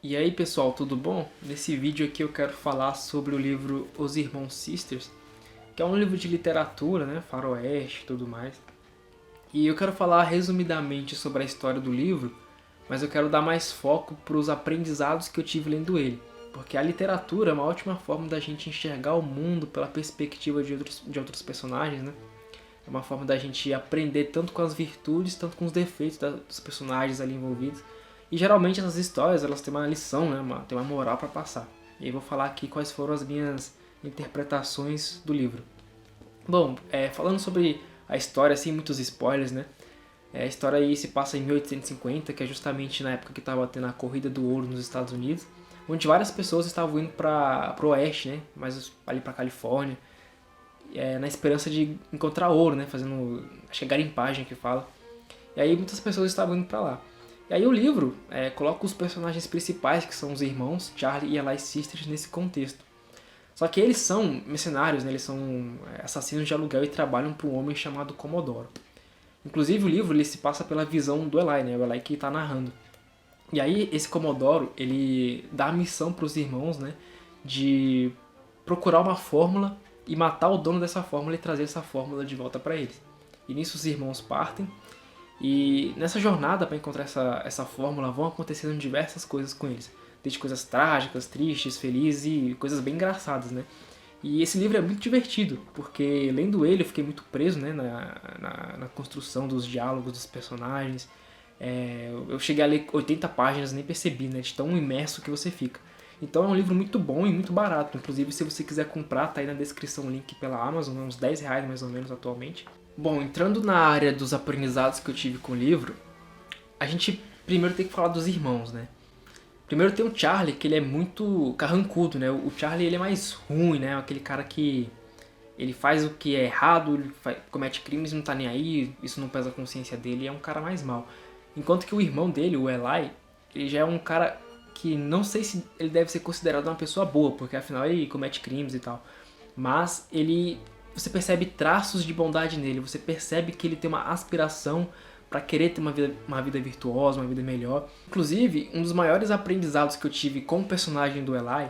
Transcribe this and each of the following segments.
E aí pessoal, tudo bom? Nesse vídeo aqui eu quero falar sobre o livro Os Irmãos Sisters, que é um livro de literatura, né, faroeste e tudo mais. E eu quero falar resumidamente sobre a história do livro, mas eu quero dar mais foco para os aprendizados que eu tive lendo ele. Porque a literatura é uma ótima forma da gente enxergar o mundo pela perspectiva de outros personagens, né? É uma forma da gente aprender tanto com as virtudes, tanto com os defeitos dos personagens ali envolvidos. E geralmente essas histórias, elas têm uma lição, né? Tem uma moral para passar. E aí eu vou falar aqui quais foram as minhas interpretações do livro. Bom, falando sobre a história, sem muitos spoilers, né? A história aí se passa em 1850, que é justamente na época que estava tendo a corrida do ouro nos Estados Unidos, onde várias pessoas estavam indo para o oeste, né? Mais ali para Califórnia, na esperança de encontrar ouro, né? Fazendo, acho que é garimpagem que fala. E aí muitas pessoas estavam indo para lá. E aí o livro coloca os personagens principais, que são os irmãos Charlie e Eli Sisters, nesse contexto. Só que eles são mercenários, né? Eles são assassinos de aluguel e trabalham para um homem chamado Comodoro. Inclusive o livro ele se passa pela visão do Eli, né? O Eli que está narrando. E aí esse Comodoro, ele dá a missão para os irmãos, né? De procurar uma fórmula e matar o dono dessa fórmula e trazer essa fórmula de volta para eles. E nisso os irmãos partem. E nessa jornada para encontrar essa fórmula vão acontecendo diversas coisas com eles. Desde coisas trágicas, tristes, felizes e coisas bem engraçadas, né? E esse livro é muito divertido, porque lendo ele eu fiquei muito preso, né, na construção dos diálogos dos personagens. Eu cheguei a ler 80 páginas e nem percebi, né, de tão imerso que você fica. Então é um livro muito bom e muito barato. Inclusive, se você quiser comprar, tá aí na descrição o link pela Amazon, uns R$ 10 mais ou menos atualmente. Bom, entrando na área dos aprendizados que eu tive com o livro, a gente primeiro tem que falar dos irmãos, né? Primeiro tem o Charlie, que ele é muito carrancudo, né? O Charlie ele é mais ruim, né? Aquele cara que ele faz o que é errado, comete crimes e não tá nem aí, isso não pesa a consciência dele, é um cara mais mau. Enquanto que o irmão dele, o Eli, ele já é um cara que não sei se ele deve ser considerado uma pessoa boa, porque afinal ele comete crimes e tal. Mas você percebe traços de bondade nele, você percebe que ele tem uma aspiração para querer ter uma vida virtuosa, uma vida melhor. Inclusive, um dos maiores aprendizados que eu tive com o personagem do Eli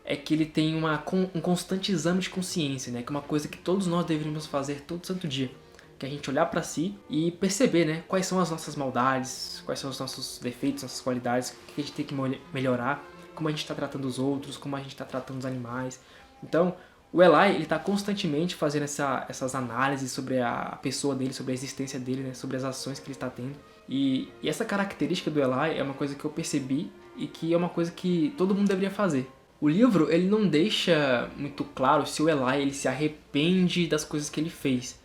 é que ele tem um constante exame de consciência, né? Que é uma coisa que todos nós deveríamos fazer todo santo dia. Que é a gente olhar para si e perceber, né? Quais são as nossas maldades, quais são os nossos defeitos, nossas qualidades, o que a gente tem que melhorar, como a gente está tratando os outros, como a gente está tratando os animais. Então, o Eli, ele tá constantemente fazendo essas análises sobre a pessoa dele, sobre a existência dele, né? Sobre as ações que ele está tendo. E essa característica do Eli é uma coisa que eu percebi e que é uma coisa que todo mundo deveria fazer. O livro, ele não deixa muito claro se o Eli ele se arrepende das coisas que ele fez.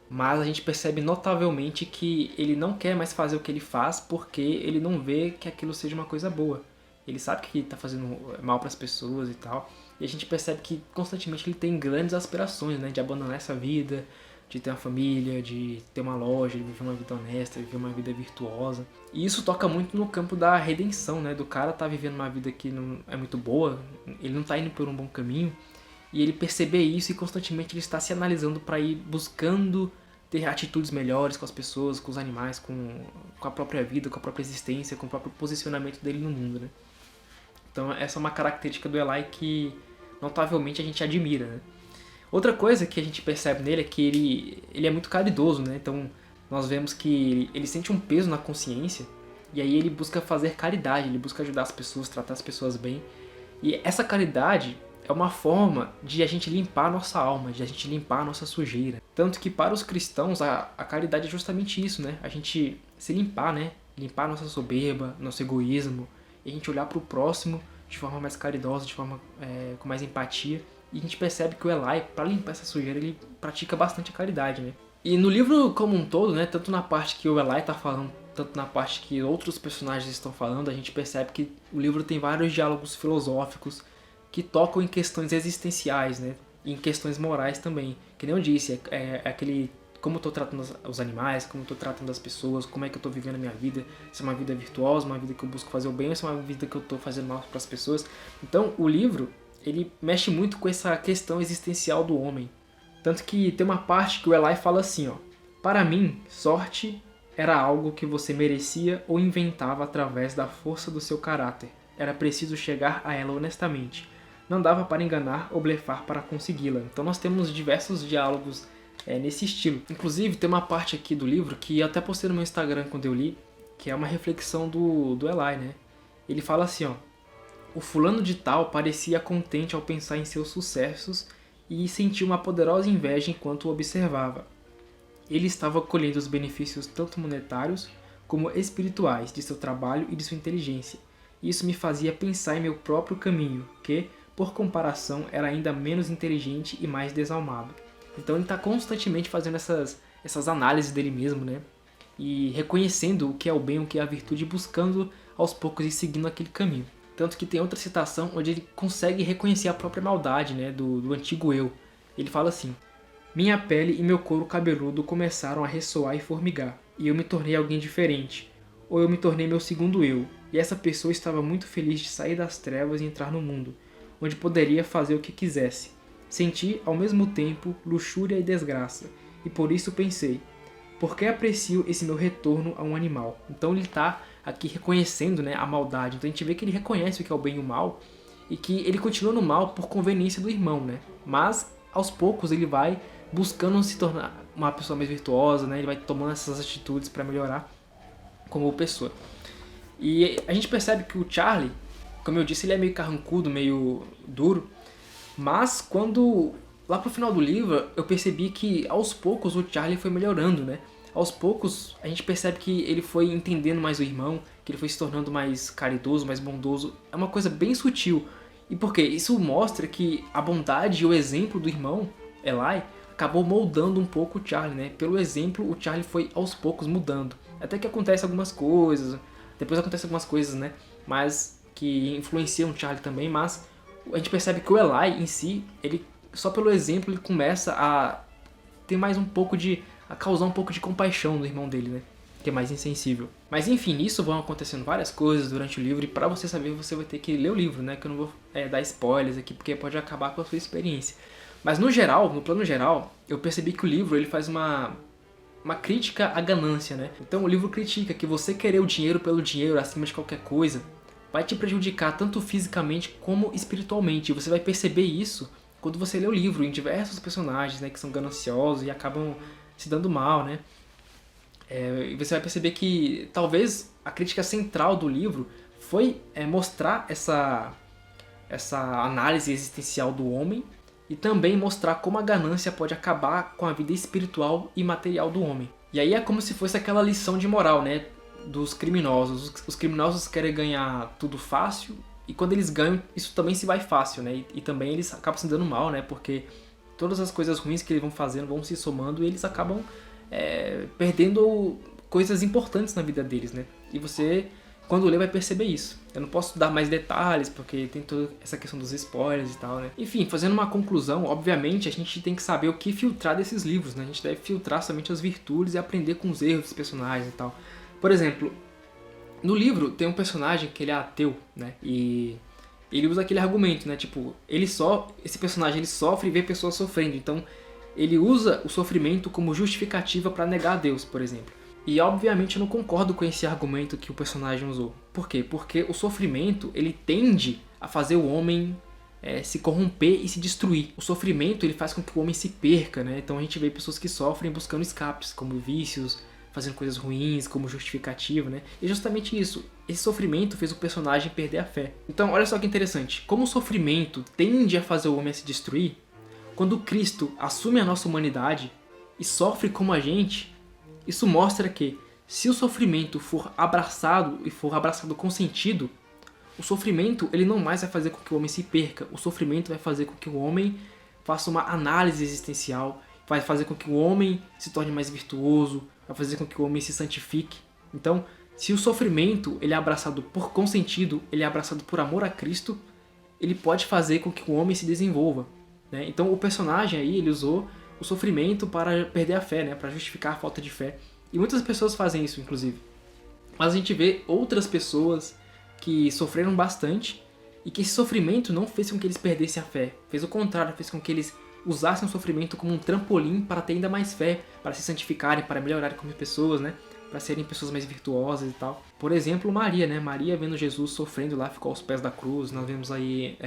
Mas a gente percebe notavelmente que ele não quer mais fazer o que ele faz porque ele não vê que aquilo seja uma coisa boa. Ele sabe que está fazendo mal para as pessoas e tal. E a gente percebe que constantemente ele tem grandes aspirações, né? De abandonar essa vida, de ter uma família, de ter uma loja, de viver uma vida honesta, de viver uma vida virtuosa. E isso toca muito no campo da redenção, né? Do cara tá vivendo uma vida que não é muito boa, ele não tá indo por um bom caminho. E ele perceber isso e constantemente ele está se analisando para ir buscando ter atitudes melhores com as pessoas, com os animais, com a própria vida, com a própria existência, com o próprio posicionamento dele no mundo, né? Então essa é uma característica do Eli que notavelmente a gente admira, né? Outra coisa que a gente percebe nele é que ele é muito caridoso, né? Então nós vemos que ele sente um peso na consciência e aí ele busca fazer caridade, ele busca ajudar as pessoas, tratar as pessoas bem. E essa caridade é uma forma de a gente limpar a nossa alma, de a gente limpar a nossa sujeira. Tanto que para os cristãos a caridade é justamente isso, né? A gente se limpar, né? Limpar a nossa soberba, nosso egoísmo, e a gente olhar para o próximo de forma mais caridosa, de forma com mais empatia. E a gente percebe que o Eli, para limpar essa sujeira, ele pratica bastante a caridade, né? E no livro como um todo, né? Tanto na parte que o Eli está falando, tanto na parte que outros personagens estão falando, a gente percebe que o livro tem vários diálogos filosóficos que tocam em questões existenciais, né? E em questões morais também. Que nem eu disse, é aquele como eu estou tratando os animais, como eu estou tratando as pessoas, como é que eu estou vivendo a minha vida, se é uma vida virtuosa, uma vida que eu busco fazer o bem, ou se é uma vida que eu estou fazendo mal para as pessoas. Então o livro, ele mexe muito com essa questão existencial do homem. Tanto que tem uma parte que o Eli fala assim, ó: para mim, sorte era algo que você merecia ou inventava através da força do seu caráter. era preciso chegar a ela honestamente. Não dava para enganar ou blefar para consegui-la. Então nós temos diversos diálogos nesse estilo. Inclusive tem uma parte aqui do livro que eu até postei no meu Instagram quando eu li, que é uma reflexão do Eli, né? Ele fala assim, ó: o fulano de tal parecia contente ao pensar em seus sucessos e sentia uma poderosa inveja enquanto o observava. Ele estava colhendo os benefícios tanto monetários como espirituais de seu trabalho e de sua inteligência. Isso me fazia pensar em meu próprio caminho, que, por comparação, era ainda menos inteligente e mais desalmado. Então ele está constantemente fazendo essas análises dele mesmo, né? E reconhecendo o que é o bem, o que é a virtude, e buscando aos poucos e seguindo aquele caminho. Tanto que tem outra citação onde ele consegue reconhecer a própria maldade, né, do antigo eu. Ele fala assim: minha pele e meu couro cabeludo começaram a ressoar e formigar, e eu me tornei alguém diferente. Ou eu me tornei meu segundo eu, e essa pessoa estava muito feliz de sair das trevas e entrar no mundo, onde poderia fazer o que quisesse. Senti, ao mesmo tempo, luxúria e desgraça, e por isso pensei: por que aprecio esse meu retorno a um animal? Então ele está aqui reconhecendo, né, a maldade. Então a gente vê que ele reconhece o que é o bem e o mal, e que ele continua no mal por conveniência do irmão, né? Mas aos poucos ele vai buscando se tornar uma pessoa mais virtuosa, né? Ele vai tomando essas atitudes para melhorar como pessoa. E a gente percebe que o Charlie, como eu disse, ele é meio carrancudo, meio duro, mas quando lá pro final do livro eu percebi que aos poucos o Charlie foi melhorando, né? Aos poucos a gente percebe que ele foi entendendo mais o irmão, que ele foi se tornando mais caridoso, mais bondoso. É uma coisa bem sutil. E por quê? Isso mostra que a bondade e o exemplo do irmão, Eli, acabou moldando um pouco o Charlie, né? Pelo exemplo, o Charlie foi aos poucos mudando. Até que acontece algumas coisas, depois acontece algumas coisas, né? Mas que influenciam o Charlie também, mas a gente percebe que o Eli em si, ele só pelo exemplo ele começa a ter mais um pouco de a causar um pouco de compaixão no irmão dele, né? Que é mais insensível. Mas enfim, nisso vão acontecendo várias coisas durante o livro, e pra você saber você vai ter que ler o livro, né? Que eu não vou dar spoilers aqui, porque pode acabar com a sua experiência. Mas no geral, no plano geral, eu percebi que o livro ele faz uma crítica à ganância, né? Então o livro critica que você querer o dinheiro pelo dinheiro acima de qualquer coisa vai te prejudicar tanto fisicamente como espiritualmente. E você vai perceber isso quando você lê o livro em diversos personagens, né, que são gananciosos e acabam se dando mal, né? E você vai perceber que talvez a crítica central do livro foi mostrar essa análise existencial do homem e também mostrar como a ganância pode acabar com a vida espiritual e material do homem. E aí é como se fosse aquela lição de moral, né, dos criminosos. Os criminosos querem ganhar tudo fácil, e quando eles ganham, isso também se vai fácil, né? E também eles acabam se dando mal, né? Porque todas as coisas ruins que eles vão fazendo vão se somando e eles acabam perdendo coisas importantes na vida deles, né? E você, quando lê, vai perceber isso. Eu não posso dar mais detalhes, porque tem toda essa questão dos spoilers e tal, né? Enfim, fazendo uma conclusão, obviamente a gente tem que saber o que filtrar desses livros, né? A gente deve filtrar somente as virtudes e aprender com os erros dos personagens e tal. Por exemplo, no livro tem um personagem que ele é ateu, né? E ele usa aquele argumento, né? Tipo, esse personagem ele sofre e vê pessoas sofrendo. Então, ele usa o sofrimento como justificativa para negar a Deus, por exemplo. E obviamente eu não concordo com esse argumento que o personagem usou. Por quê? Porque o sofrimento ele tende a fazer o homem se corromper e se destruir. O sofrimento ele faz com que o homem se perca, né? Então a gente vê pessoas que sofrem buscando escapes, como vícios, fazendo coisas ruins, como justificativa, né? E justamente isso, esse sofrimento fez o personagem perder a fé. Então olha só que interessante, como o sofrimento tende a fazer o homem a se destruir, quando Cristo assume a nossa humanidade e sofre como a gente, isso mostra que se o sofrimento for abraçado e for abraçado com sentido, o sofrimento ele não mais vai fazer com que o homem se perca, o sofrimento vai fazer com que o homem faça uma análise existencial, vai fazer com que o homem se torne mais virtuoso, vai fazer com que o homem se santifique. Então, se o sofrimento ele é abraçado por consentido, ele é abraçado por amor a Cristo, ele pode fazer com que o homem se desenvolva, né? Então o personagem aí ele usou o sofrimento para perder a fé, né? Para justificar a falta de fé. E muitas pessoas fazem isso, inclusive. Mas a gente vê outras pessoas que sofreram bastante e que esse sofrimento não fez com que eles perdessem a fé. Fez o contrário, fez com que eles usassem o sofrimento como um trampolim para ter ainda mais fé, para se santificarem, para melhorarem como pessoas, né? para serem pessoas mais virtuosas e tal. Por exemplo, Maria, né? Maria vendo Jesus sofrendo lá, ficou aos pés da cruz. Nós vemos aí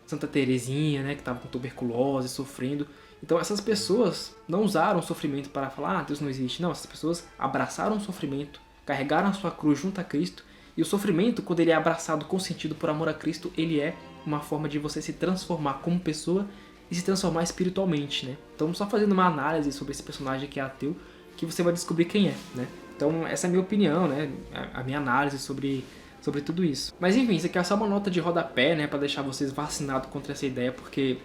Santa Teresinha, né? Que estava com tuberculose, sofrendo. Então essas pessoas não usaram o sofrimento para falar, Deus não existe. Não, essas pessoas abraçaram o sofrimento, carregaram a sua cruz junto a Cristo. E o sofrimento, quando ele é abraçado com sentido por amor a Cristo, ele é uma forma de você se transformar como pessoa e se transformar espiritualmente, né? Então, só fazendo uma análise sobre esse personagem que é ateu, que você vai descobrir quem é, né? Então, essa é a minha opinião, né? A minha análise sobre tudo isso. Mas enfim, isso aqui é só uma nota de rodapé, né? Pra deixar vocês vacinados contra essa ideia, porque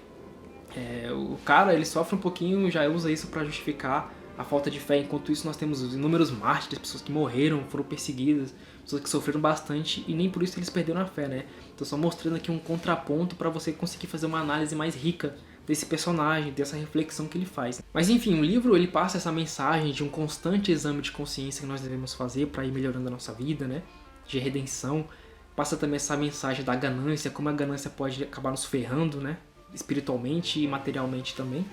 o cara, ele sofre um pouquinho, já usa isso pra justificar a falta de fé. Enquanto isso, nós temos os inúmeros mártires, pessoas que morreram, foram perseguidas, pessoas que sofreram bastante e nem por isso eles perderam a fé, né? Tô só mostrando aqui um contraponto pra você conseguir fazer uma análise mais rica desse personagem, dessa reflexão que ele faz. Mas enfim, o livro ele passa essa mensagem de um constante exame de consciência que nós devemos fazer para ir melhorando a nossa vida, né? De redenção. Passa também essa mensagem da ganância, como a ganância pode acabar nos ferrando, né? Espiritualmente e materialmente também.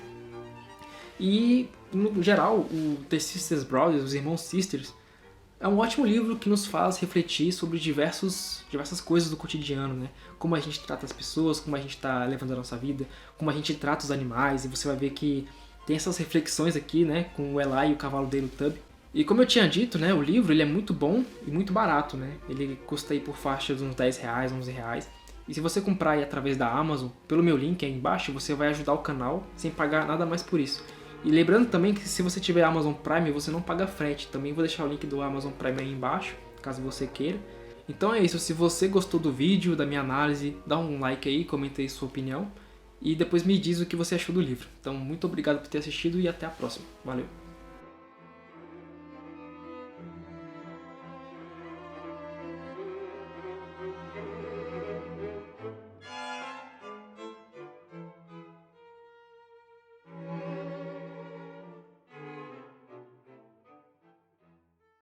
E, no geral, o The Sisters Brothers, os Irmãos Sisters, é um ótimo livro que nos faz refletir sobre diversas coisas do cotidiano, né? Como a gente trata as pessoas, como a gente está levando a nossa vida, como a gente trata os animais, e você vai ver que tem essas reflexões aqui, né? Com o Eli e o cavalo dele, o Tub. E como eu tinha dito, né? O livro ele é muito bom e muito barato, né? Ele custa aí por faixa de uns R$10, R$11. E se você comprar aí através da Amazon, pelo meu link aí embaixo, você vai ajudar o canal sem pagar nada mais por isso. E lembrando também que se você tiver Amazon Prime, você não paga frete. Também vou deixar o link do Amazon Prime aí embaixo, caso você queira. Então é isso, se você gostou do vídeo, da minha análise, dá um like aí, comenta aí sua opinião. E depois me diz o que você achou do livro. Então muito obrigado por ter assistido e até a próxima. Valeu!